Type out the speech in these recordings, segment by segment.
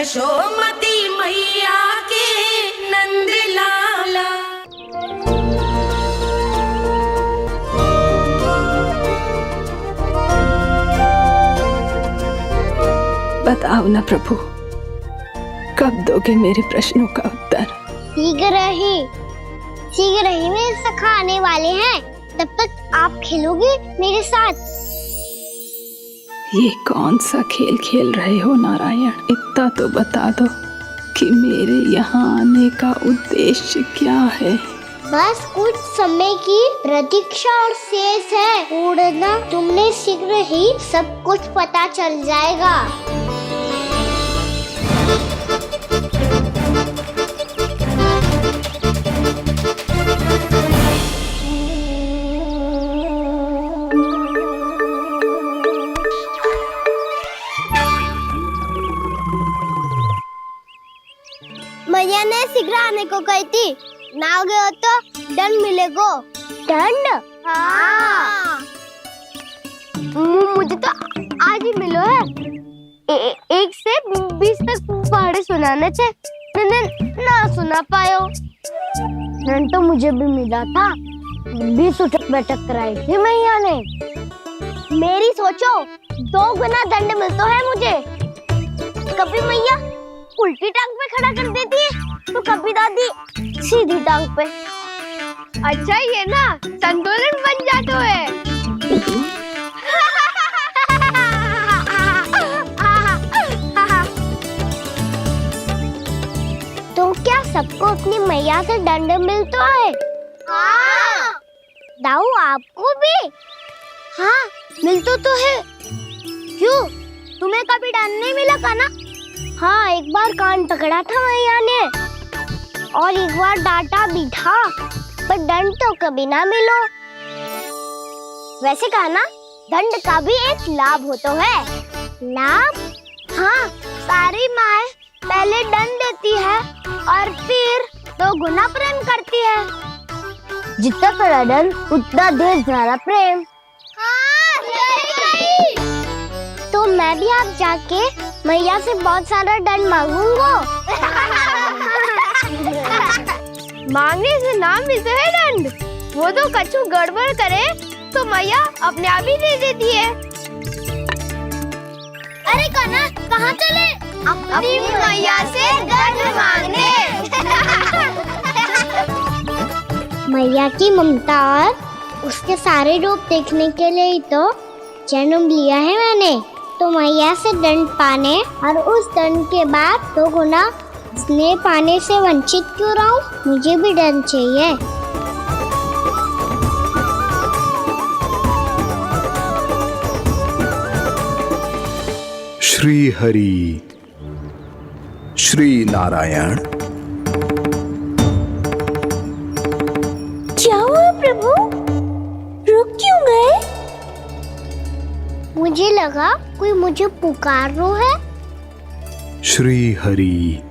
यशोमती मैया के नंद लाला। बताओ ना प्रभु, कब दोगे मेरे प्रश्नों का उत्तर? शीघ्र ही मेरे सखा आने वाले हैं, तब तक आप खेलोगे मेरे साथ। ये कौन सा खेल खेल रहे हो नारायण? इतना तो बता दो कि मेरे यहाँ आने का उद्देश्य क्या है? बस कुछ समय की प्रतीक्षा और शेष है। उड़ना तुमने शीघ्र ही सब कुछ पता चल जाएगा। मैया ने शीघ्र आने को कही थी, ना हो गए हो तो दंड मिलेगा। दंड? हाँ। मुझे तो आज ही मिलो है। 1 से 20 तक पहाड़े सुनाने थे, ना सुना पायो। दंड तो मुझे भी मिला था, 20 उठक बैठक कराई थी मैया ने। मेरी सोचो 2 गुना दंड मिलता है मुझे। कभी मैया उल्टी टांग पे खड़ा कर देती है, तो कभी दादी सीधी टांग पे। अच्छा ये ना संतुलन बन जाता है। तो क्या सबको अपनी मैया से दंड मिलता है? हाँ। दाऊ आपको भी? हाँ मिलता तो है। क्यों, तुम्हें कभी दंड नहीं मिला का ना? हाँ, एक बार कान पकड़ा था मैया ने और एक बार डांटा भी था, पर दंड तो कभी ना मिलो। वैसे कहा ना, दंड का भी एक लाभ होता है। लाभ? हाँ, सारी माँ पहले दंड देती है और फिर 2 गुना प्रेम करती है। जितना बड़ा दंड उतना ढेर सारा प्रेम। हाँ, सही। तो मैं भी आप जाके मैया से बहुत सारा दंड मांगूंगा। मांगने से ना मिलता है दंड, वो तो कछु गड़बड़ करे तो मैया अपने आप ही दे देती है। अरे कान्हा, कहाँ चले? अपनी मैया से दंड मांगने। मैया की ममता और उसके सारे रूप देखने के लिए ही तो जन्म लिया है मैंने। तो मैया से दंड पाने और उस दंड के बाद 2 गुना स्नेह पाने से वंचित क्यों रहूं? मुझे भी दंड चाहिए। श्री हरि, श्री नारायण। क्या हुआ प्रभु? रुक क्यों गए? मुझे लगा कोई मुझे पुकार रहा है। श्री हरि।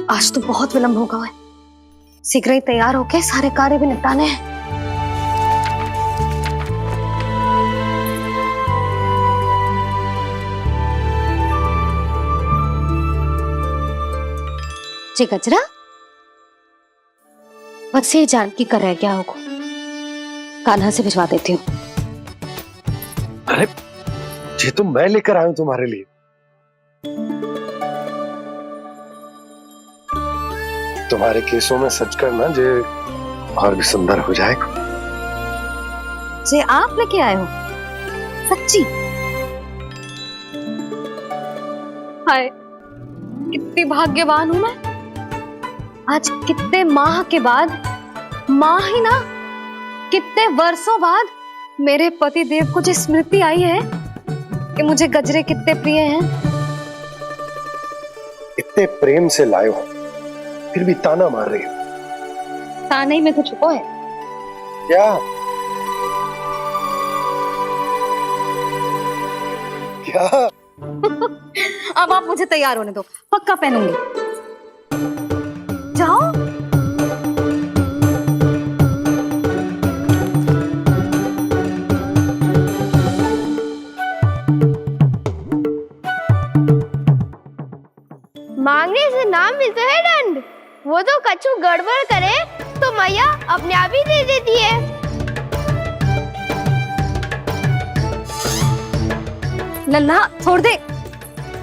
आज तो बहुत विलंब होगा है, शीघ्र ही तैयार होके सारे कार्य भी निपटाने हैं। जी गजरा, बस ये जान की कर रहे क्या होगा, कान्हा से भिजवा देती हूँ। अरे ये तो मैं लेकर आया हूं तुम्हारे लिए। तुम्हारे केसों में सच करना जे और भी सुंदर हो जाएगा। जे आप लेके आए हो? सच्ची? हाय, कितनी भाग्यवान हूं मैं। आज कितने माह के बाद, माह ही ना, कितने वर्षों बाद मेरे पति देव को जो स्मृति आई है कि मुझे गजरे कितने प्रिय हैं। इतने प्रेम से लाए हो, फिर भी ताना मार रही हो। ताने में तो छुपो है। क्या क्या? अब आप मुझे तैयार होने दो, पक्का पहनूंगी। जाओ। मांगने से ना मिलता है दंड। वो तो कछु गड़बड़ करे तो मैया अपने आप ही दे देती है। लल्ला छोड़ दे,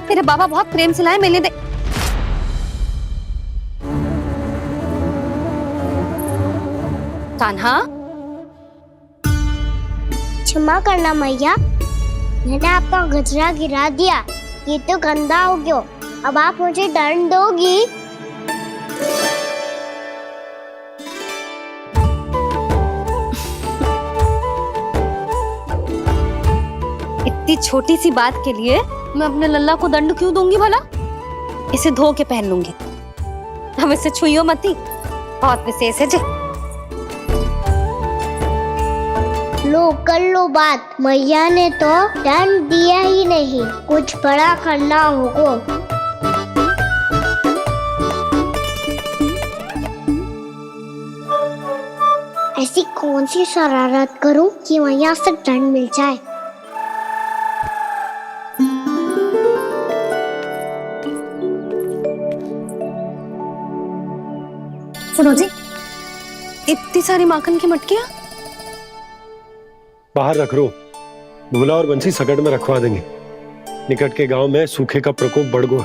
तेरे बाबा बहुत प्रेम से लाए, मिलने दे। कान्हा, क्षमा करना मैया, मैंने आपका गजरा गिरा दिया, ये तो गंदा हो गया। अब आप मुझे दंड दोगी? इतनी छोटी सी बात के लिए मैं अपने लल्ला को दंड क्यों दूंगी भला? इसे धो के पहन लूंगी। हम इसे छुइयो मती, बहुत विशेष है जी। लो कर लो बात, मैया ने तो दंड दिया ही नहीं, कुछ बड़ा करना होगा। ऐसी कौन सी शरारत करूं कि मैया से दंड मिल जाए? सुनो जी, इतनी सारी माखन की मटकियां बाहर रख रो, भूला और बंसी सकट में रखवा देंगे। निकट के गांव में सूखे का प्रकोप बढ़ गया,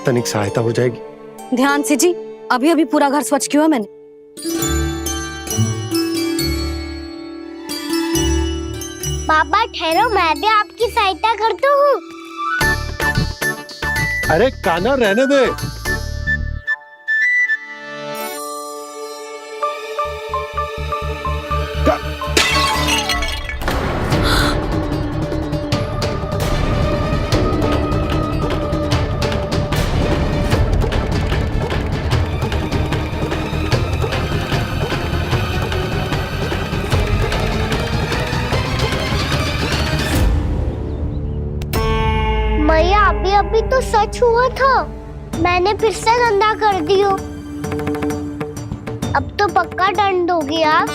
तनिक सहायता हो जाएगी। ध्यान से जी, अभी अभी पूरा घर स्वच्छ किया है मैंने। पापा ठहरो, मैं भी आपकी सहायता करता हूँ। अरे कान्हा रहने दे। मैया अभी अभी तो सच हुआ था, मैंने फिर से गंदा कर दियो। अब तो पक्का दंड दोगी आप।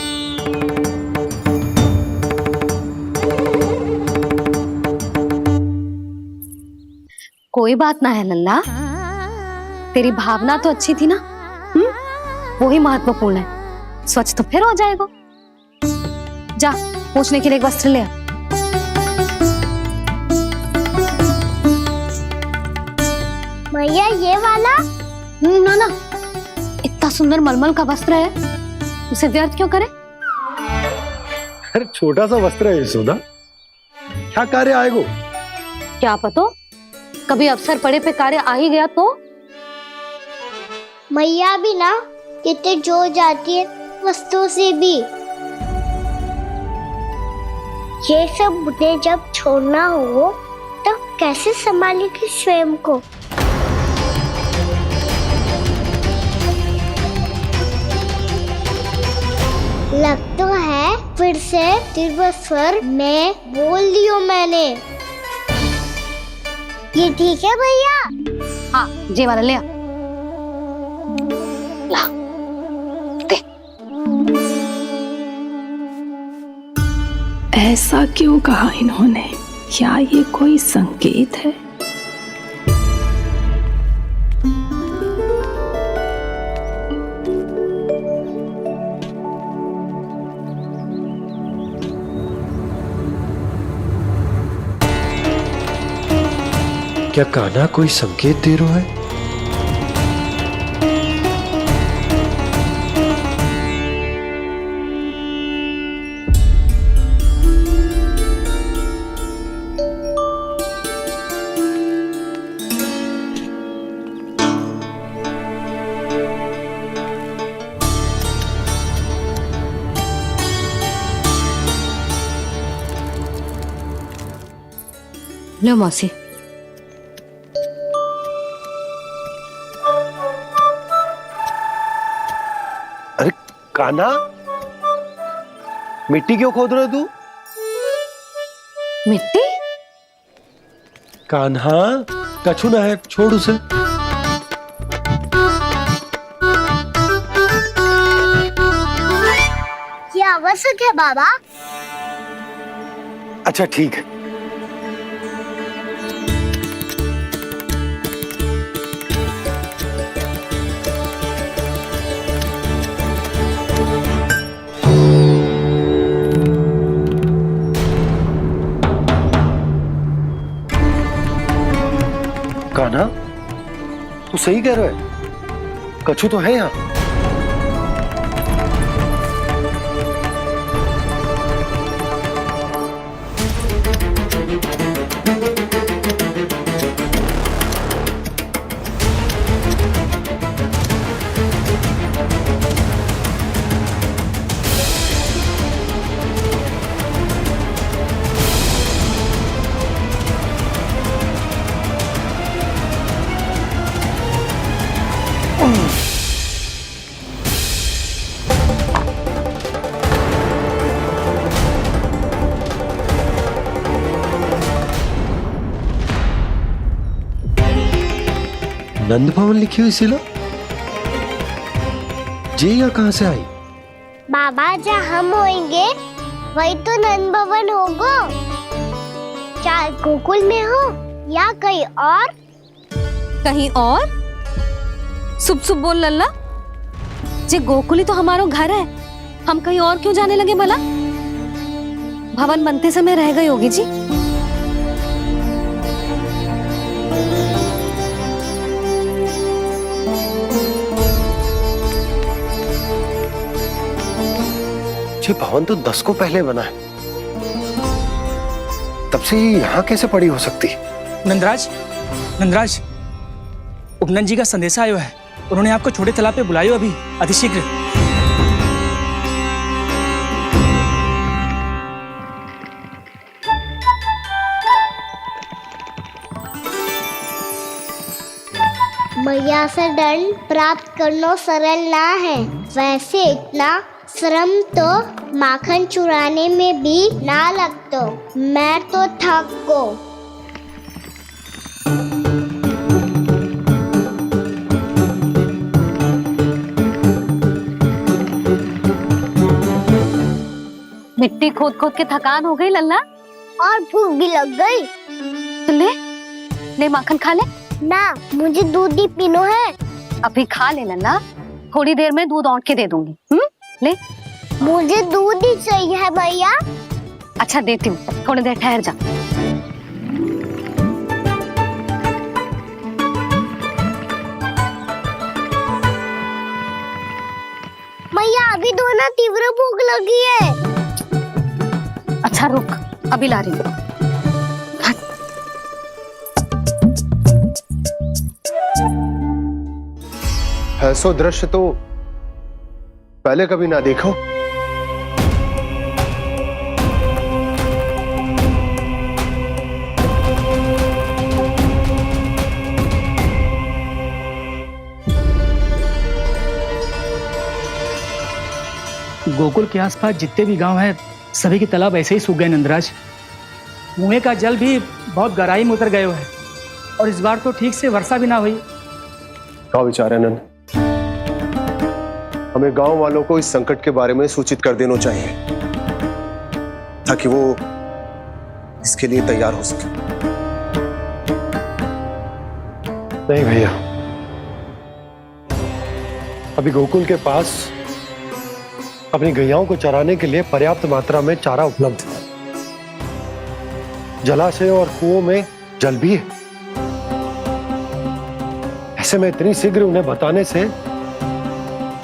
कोई बात ना है लल्ला, तेरी भावना तो अच्छी थी ना, वही महत्वपूर्ण है। स्वच्छ तो फिर हो जाएगा। जा, पूछने के लिए एक वस्त्र ले आ। भैया ये वाला? ना ना, इतना सुंदर मलमल का वस्त्र है, उसे व्यर्थ क्यों करे? अरे छोटा सा वस्त्र है यशोदा, क्या कार्य आएगा? क्या पता, कभी अवसर पड़े पे कार्य आ ही गया तो। मैया भी ना कितने जो जाती है वस्तुओं से भी। ये सब मुझे जब छोड़ना हो तो कैसे संभालेगी स्वयं को? लग तो है फिर से तीव्र स्वर में बोल दियो मैंने। ये ठीक है भैया? हाँ, जे वाला ले आ। ला, दे। ऐसा क्यों कहा इन्होंने? क्या ये कोई संकेत है? क्या कान्हा कोई संकेत दे रहा है? लो मौसी। कान्हा, मिट्टी क्यों खोद रहे हो तू? मिट्टी? कान्हा, कछु ना है, छोड़ उसे। ये आवश्यक है बाबा। अच्छा ठीक है। कान्हा, तू सही कह रहा है, कछु तो है यहाँ। नंद भवन लिखी हुई सिला, जी यहाँ कहाँ से आई? बाबा जहाँ हम होंगे वही तो नंद भवन होगा। चाहे गोकुल में हो या कहीं और। कहीं और? सुब सुब बोल लल्ला, जे गोकुली तो हमारो घर है, हम कहीं और क्यों जाने लगे भला? भवन बनते समय रह गए होगी जी। ये भवन तो 10 को पहले बना है, तब से यहाँ कैसे पड़ी हो सकती? नंदराज, नंदराज, उपनंद जी का संदेशा आयो है। उन्होंने आपको छोटे तालाब पे बुलायो अभी, अतिशीघ्र। मैया से दंड प्राप्त करना सरल ना है, वैसे इतना श्रम तो माखन चुराने में भी ना लगतो। मैं तो थक गो। मिट्टी खोद खोद के थकान हो गई लल्ला, और भूख भी लग गई। तो ले ले माखन खा ले। ना, मुझे दूध ही पीनो है। अभी खा ले लल्ला, थोड़ी देर में दूध औंट के दे दूंगी। ले। मुझे दूध ही चाहिए है भैया। अच्छा देती हूँ, थोड़ी देर ठहर जा। भैया अभी तो ना तीव्र भूख लगी है। अच्छा रुक, अभी ला रही हूँ। ऐसो दृश्य तो पहले कभी ना देखो। गोकुल के आसपास जितने भी गांव हैं, सभी के तालाब ऐसे ही सूख गए नंदराज। कुएं का जल भी बहुत गहराई में उतर गए है, और इस बार तो ठीक से वर्षा भी ना हुई। क्या विचार है नंद? हमें गांव वालों को इस संकट के बारे में सूचित कर देना चाहिए, ताकि वो इसके लिए तैयार हो सके। नहीं भैया, अभी गोकुल के पास अपनी गैयाओं को चराने के लिए पर्याप्त मात्रा में चारा उपलब्ध है। जलाशय और कुओं में जल भी है। ऐसे में इतनी शीघ्र उन्हें बताने से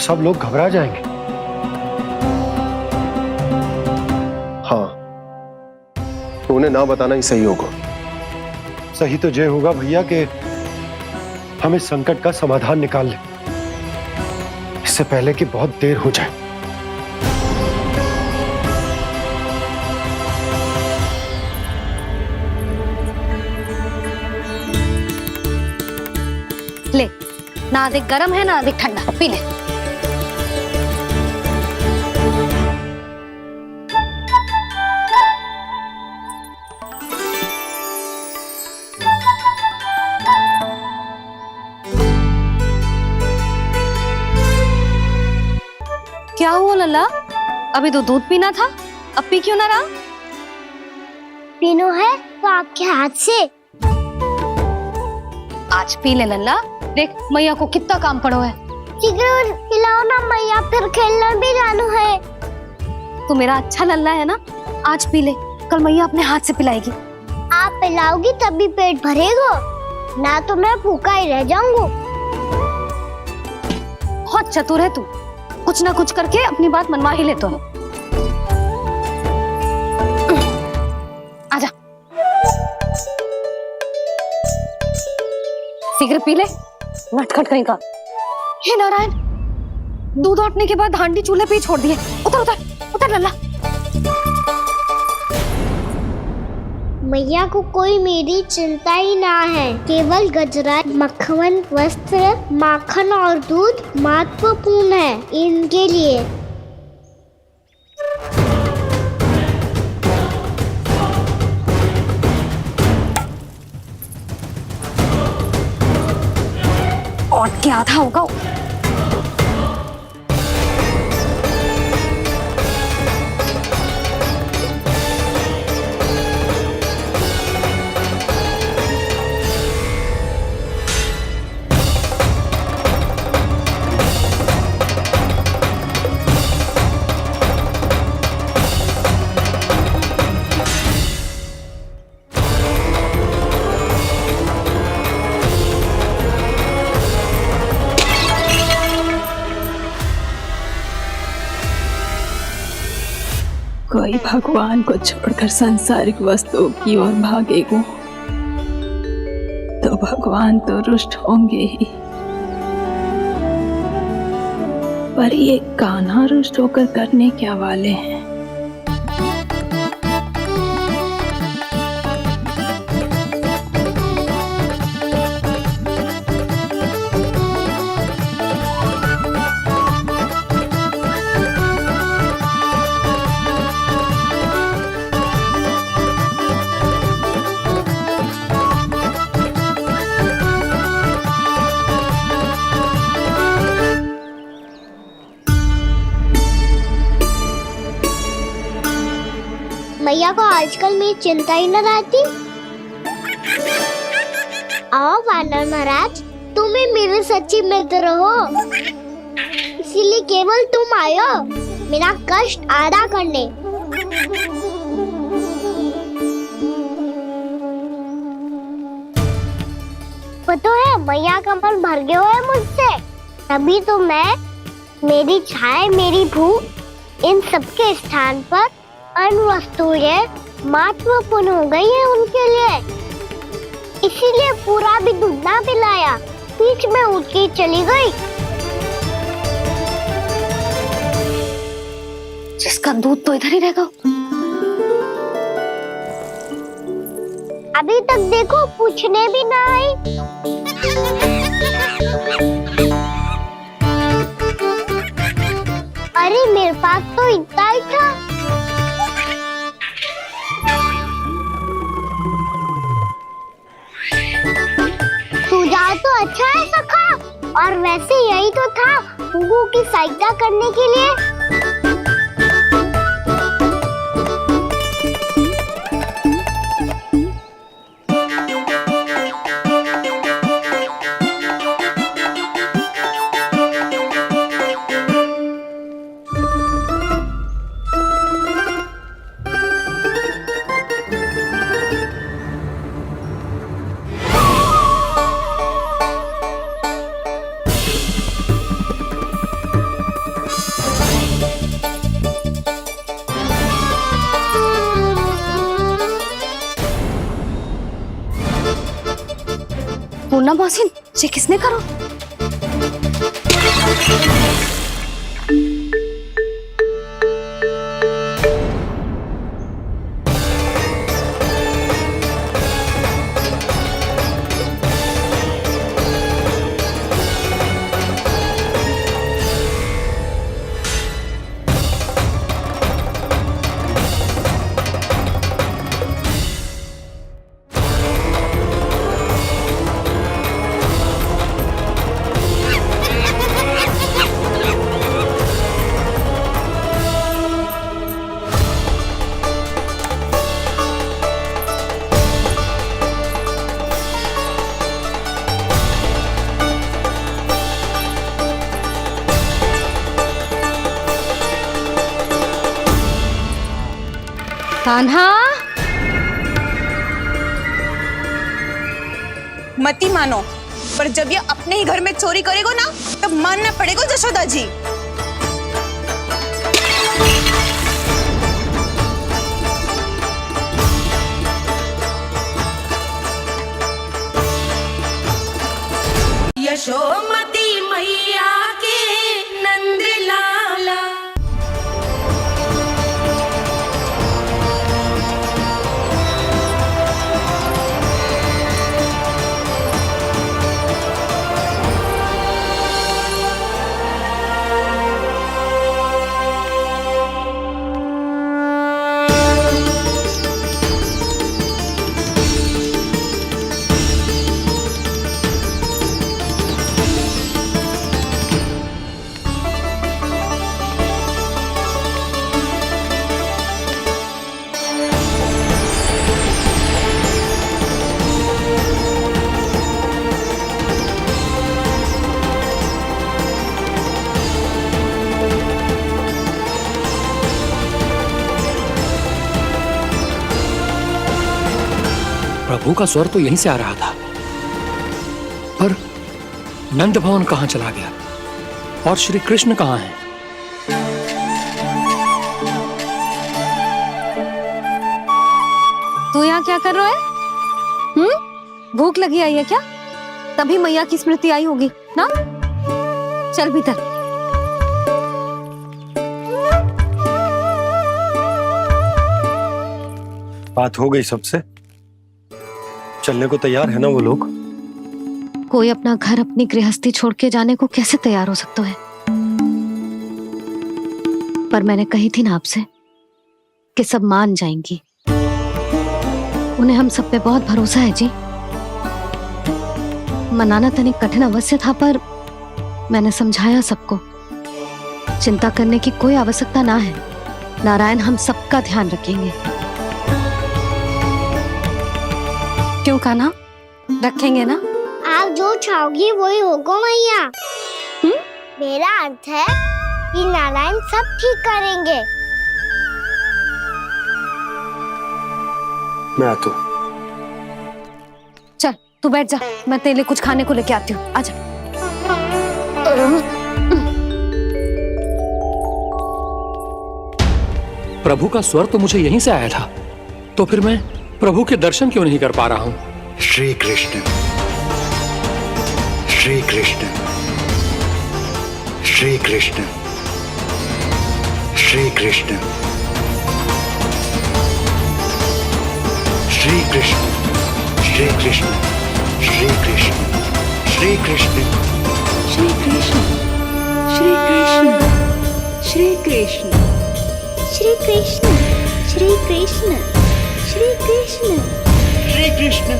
सब लोग घबरा जाएंगे। हाँ, तो उन्हें ना बताना ही सही होगा। सही तो ये होगा भैया कि हम इस संकट का समाधान निकाल लें, इससे पहले कि बहुत देर हो जाए। ले, ना अधिक गर्म है ना अधिक ठंडा, पी ले। क्या हुआ लल्ला? अभी तो दूध पीना था, अब पी क्यों ना रहा? पीनो है तो आपके हाथ से। आज पी ले लल्ला, देख मैया को कितना काम पड़ो है। शीघ्र खिलाओ ना मैया, फिर खेलने भी जाना है। तू मेरा अच्छा लल्ला है ना, आज पी ले, कल मैया अपने हाथ से पिलाएगी। आप पिलाओगी तभी पेट भरेगा, ना तो मैं भूखा ही रह जाऊंगा। बहुत चतुर है तू, कुछ ना कुछ करके अपनी बात मनवा ही लेता है। आजा, शीघ्र पी ले, नटखट कहीं का। हे नारायण, दूध औटने के बाद हांडी चूल्हे पे ही छोड़ दिए। उतर उतर उतर लल्ला। मैया को कोई मेरी चिंता ही ना है, केवल गजरा, मक्खन, वस्त्र, माखन और दूध महत्वपूर्ण है इनके लिए। और क्या था होगा? कोई भगवान को छोड़कर सांसारिक वस्तुओं की ओर भागेगा तो भगवान तो रुष्ट होंगे ही, पर ये कान्हा रुष्ट होकर करने क्या वाले हैं? मैया को आजकल मेरी चिंता ही न रहती। आओ वानर महाराज, तुम ही मेरे सच्ची मित्र हो, इसीलिए केवल तुम आयो मेरा कष्ट आधा करने। पता है मैया का मन भर गया है मुझसे, तभी तो मैं, मेरी छाया, मेरी भूख, इन सबके स्थान पर अन्य वस्तुएं महत्वपूर्ण हो गई है उनके लिए। इसीलिए पूरा भी दूध ना पिलाया, बीच में उठ के चली गई। जिसका दूध तो इधर ही रहेगा। अभी तक देखो पूछने भी ना आई। अरे मेरे पास तो इतना ही था। सुझाव तो अच्छा है सखा, और वैसे यही तो था गुगु की सहायता करने के लिए। पूर्णा मौसी, ये किसने करो? कान्हा, मती मानो, पर जब ये अपने ही घर में चोरी करेगो ना, तब मानना पड़ेगा जशोदा जी। यशोमती मैया के नंद लाला। प्रभु का स्वर तो यहीं से आ रहा था, पर नंद भवन कहां चला गया और श्री कृष्ण कहां हैं? तू यहाँ क्या कर रहा है? भूख लगी आई है क्या? तभी मैया की स्मृति आई होगी ना? चल भीतर। बात हो गई सबसे? चलने को तैयार है ना वो लोग? कोई अपना घर, अपनी गृहस्थी छोड़ के जाने को कैसे तैयार हो सकता है? पर मैंने कही थी ना आपसे कि सब मान जाएंगी। उन्हें हम सब पे बहुत भरोसा है जी। मनाना तनिक कठिन अवश्य था, पर मैंने समझाया सबको। चिंता करने की कोई आवश्यकता ना है। नारायण हम सबका ध्यान रखेंगे। क्यों कान्हा, रखेंगे ना? आप जो चाहोगी वही होगा मैया। मेरा अर्थ है कि नारायण सब ठीक करेंगे। मैं आता हूं। चल तू बैठ जा, मैं तेरे लिए कुछ खाने को लेके आती हूँ। आजा। प्रभु का स्वर तो मुझे यहीं से आया था, तो फिर मैं प्रभु के दर्शन क्यों नहीं कर पा रहा हूं? श्री कृष्ण, श्री कृष्ण, श्री कृष्ण, श्री कृष्ण, श्री कृष्ण, श्री कृष्ण, श्री कृष्ण, श्री कृष्ण, श्री कृष्ण, श्री कृष्ण, श्री कृष्ण, श्री कृष्ण, श्री कृष्ण, श्री कृष्ण, श्री कृष्ण,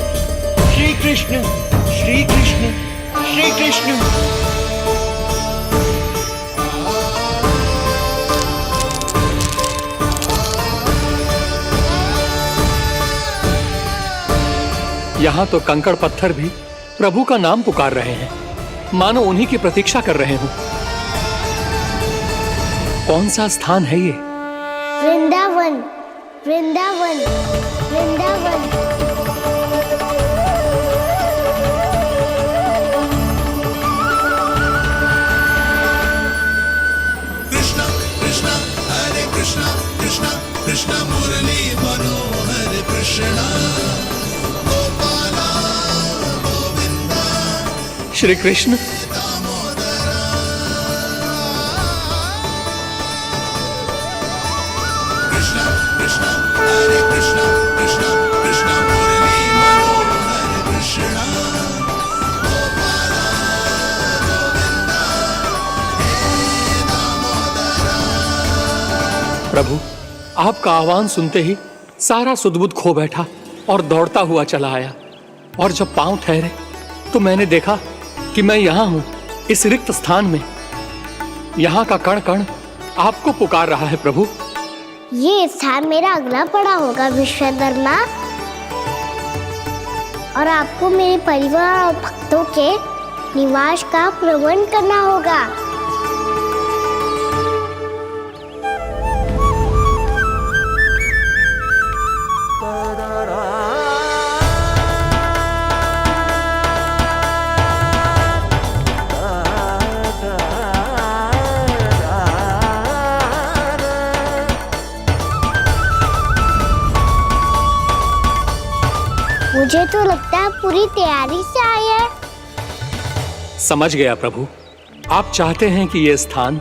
श्री कृष्ण, श्री कृष्ण, श्री कृष्ण। यहां तो कंकड़ पत्थर भी प्रभु का नाम पुकार रहे हैं, मानो उन्हीं की प्रतीक्षा कर रहे हों। कौन सा स्थान है ये? वृंदावन, वृंदावन, वृंदावन। श्री कृष्ण, प्रभु आपका आह्वान सुनते ही सारा सुध-बुध खो बैठा और दौड़ता हुआ चला आया। और जब पांव ठहरे तो मैंने देखा कि मैं यहाँ हूँ, इस रिक्त स्थान में। यहाँ का कण कण आपको पुकार रहा है प्रभु। ये स्थान मेरा अगला पड़ा होगा विश्वकर्मा, और आपको मेरे परिवार और भक्तों के निवास का प्रबंध करना होगा। मुझे तो लगता है पूरी तैयारी से आए हैं। समझ गया प्रभु, आप चाहते हैं कि यह स्थान,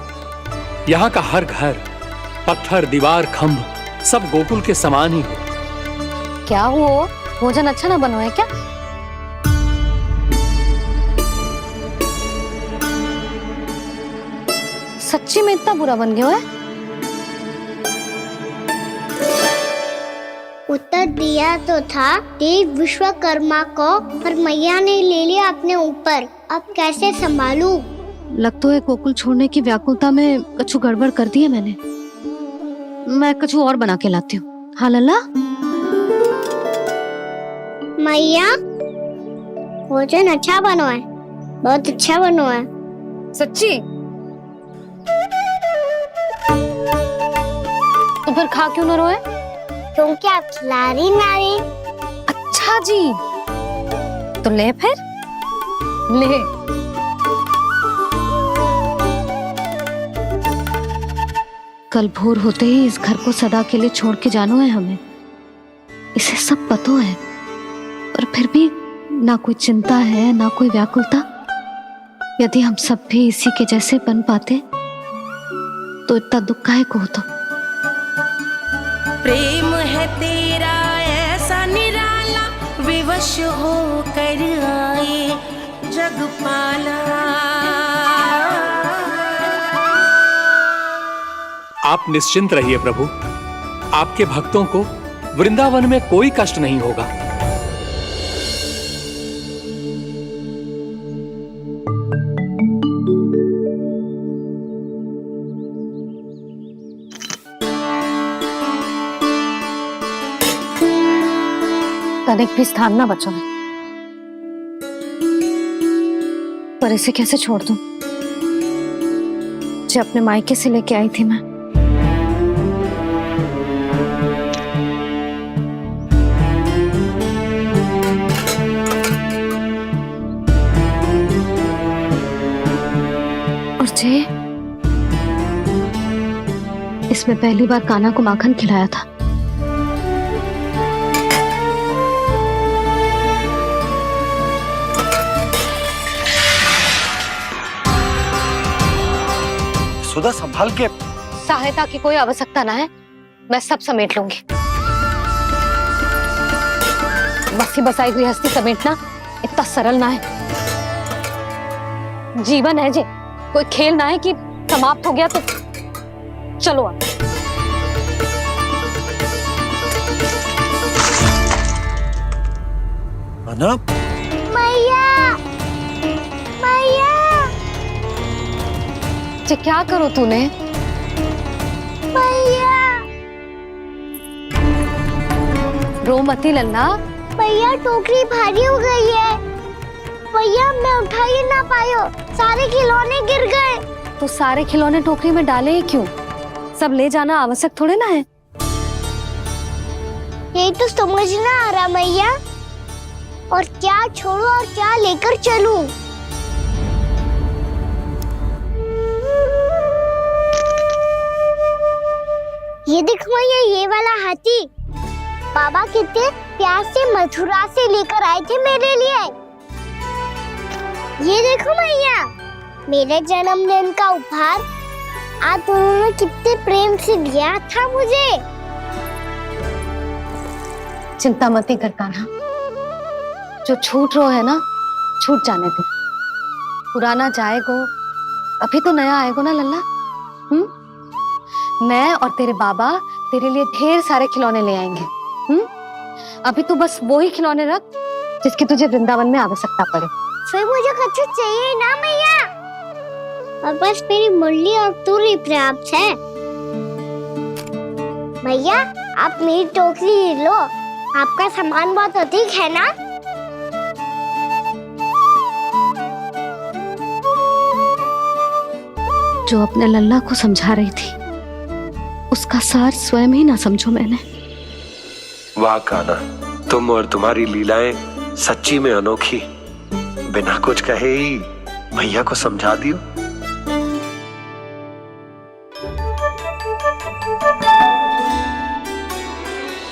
यहाँ का हर घर, पत्थर, दीवार, खंभ सब गोकुल के समान ही हो। क्या हुआ, भोजन अच्छा ना बनो है क्या? सच्ची में इतना बुरा बन गया है? उत्तर दिया तो था देव विश्वकर्मा को, पर मैया ने ले लिया अपने ऊपर। अब कैसे संभालूं? लगता है गोकुल छोड़ने की व्याकुलता में कछु गड़बड़ कर दी है मैंने। मैं कछु और बना के लाती हूँ। हाँ लल्ला? मैया, भोजन अच्छा बनो है, बहुत अच्छा बनो है। सच्ची? तो फिर खा क्यों न रोए? तुम क्या खिला रही नारी? अच्छा जी, तो ले फिर ले। कल भोर होते ही इस घर को सदा के लिए छोड़ के जाना है हमें। इसे सब पता है, पर फिर भी ना कोई चिंता है ना कोई व्याकुलता। यदि हम सब भी इसी के जैसे बन पाते तो इतना दुख काहे को होता। प्रेम है तेरा ऐसा निराला, विवश हो कर आए जगपाला। आप निश्चिंत रहिए प्रभु, आपके भक्तों को वृंदावन में कोई कष्ट नहीं होगा। तनिक भी स्थान ना बचो है, पर इसे कैसे छोड़ दूं जो अपने मायके से लेके आई थी मैं। और जे इसमें पहली बार कान्हा को माखन खिलाया था। सुधा संभाल के। सहायता की कोई आवश्यकता ना है, मैं सब समेट लूंगी। बसी बसाई गृहस्थी समेटना इतना सरल ना है। जीवन है जे, कोई खेल ना है कि समाप्त हो गया तो चलो आप। अना? मैया, मैया, जे क्या करो तूने? मैया, रो मती लल्ला। भैया टोकरी भारी हो गई है। भैया मैं उठा ही ना पायो, सारे खिलौने गिर गए। तो सारे खिलौने टोकरी में डाले ही क्यों? सब ले जाना आवश्यक थोड़े ना है। यही तो समझ ना आ रहा मैया, और क्या छोड़ू और क्या लेकर चलूं? ये देखो मैया, ये वाला हाथी बाबा कितने प्यार से मथुरा से लेकर आए थे मेरे लिए। ये देखो मैया, मेरे जन्मदिन का उपहार आज उन्होंने कितने प्रेम से दिया था मुझे। चिंता मत कर कान्हा, जो छूट रो है ना छूट जाने दे। पुराना जाएगो, अभी तो नया आएगो ना लल्ला। मैं और तेरे बाबा तेरे लिए ढेर सारे खिलौने ले आएंगे। अभी तू बस वो ही खिलौने रख जिसकी तुझे वृंदावन में आवश्यकता पड़े। फिर मुझे कुछ चाहिए ना मैया, और बस मेरी मुरली और तूरी पर्याप्त है। भैया आप मेरी टोकरी लो, आपका सामान बहुत अधिक है ना। जो अपने लल्ला को समझा रही थी उसका सार स्वयं ही ना समझो मैंने। वाह कान्हा, तुम और तुम्हारी लीलाएं सच्ची में अनोखी। बिना कुछ कहे ही भैया को समझा दियो।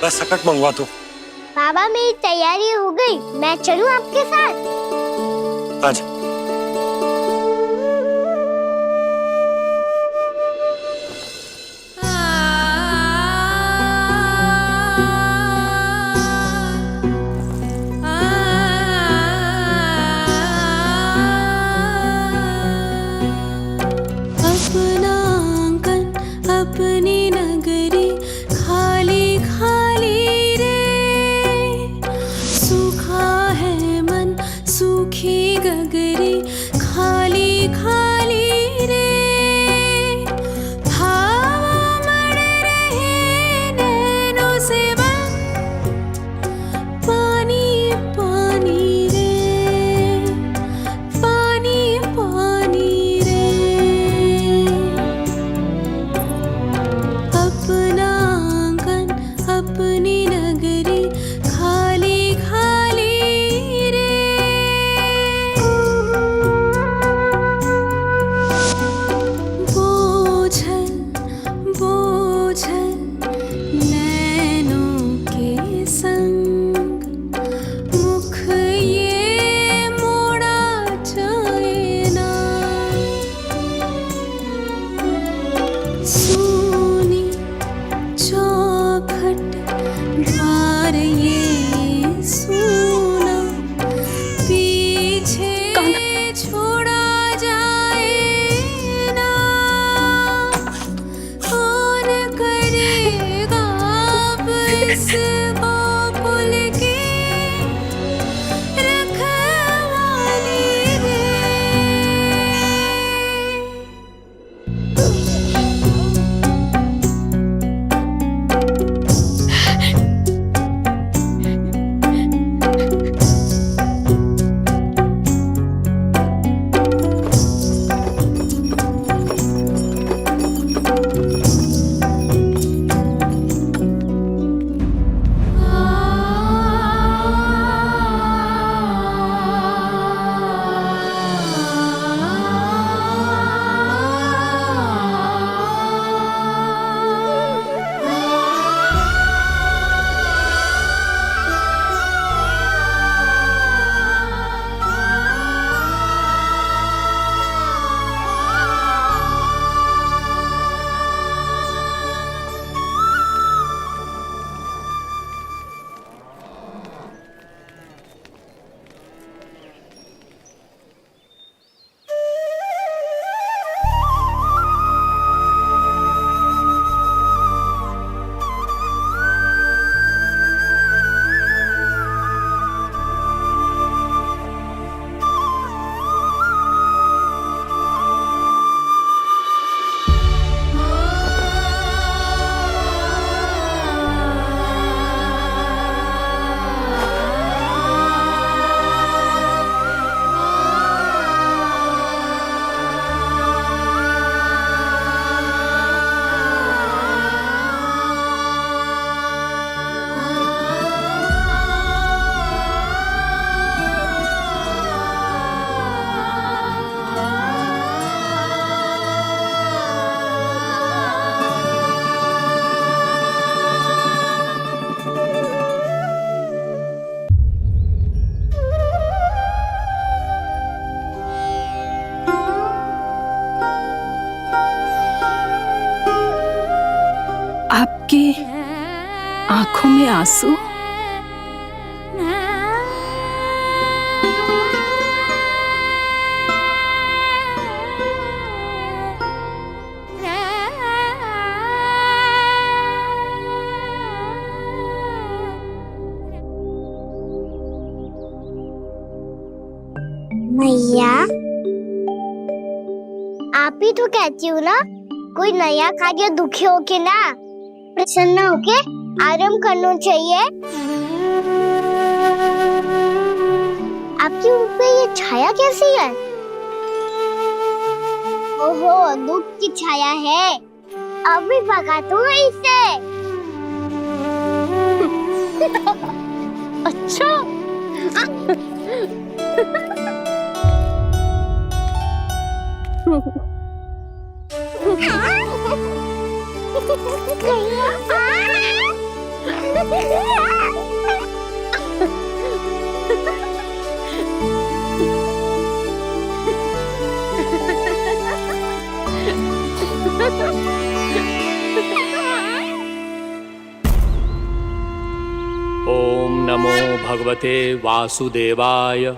बस सकट मंगवा दो, बाबा मेरी तैयारी हो गई, मैं चलूं आपके साथ? आजा। अपना आंगन अपनी नगरी खाली खाली रे, सूखा है मन सूखी गगरी खाली खाली रे, हवा मर रहे नैनों से बन पानी पानी रे, पानी पानी रे। अपना आंगन अपनी नगरी खाली खाली रे। बोझल बोझल नैनों के संग मुख ये मोड़ा जाए ना, सूनी चौखट द्वार ये सूना, पीछे छोड़ा जाए ना, कौन करेगा अब इस गोकुल की रखवाली रे। आपके आंखों में आंसू? मैया, आप ही तो कहती हो ना, कोई नया कार्य दुखी होके ना प्रसन्न होके आराम करना चाहिए। आपकी मुख पे ये छाया कैसी है? ओहो, दुख की छाया है। अभी भगा दूं इसे। अच्छा। भगवते वासुदेवाय।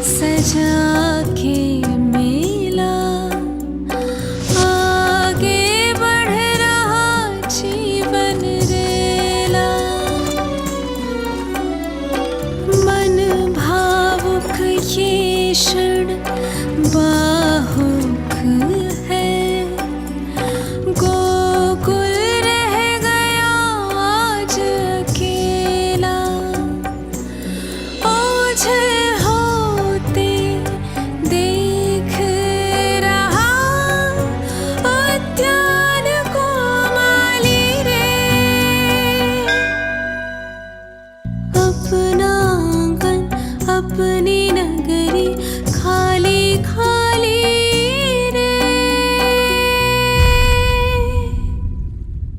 सजा के मेला आगे ये क्षण बाहों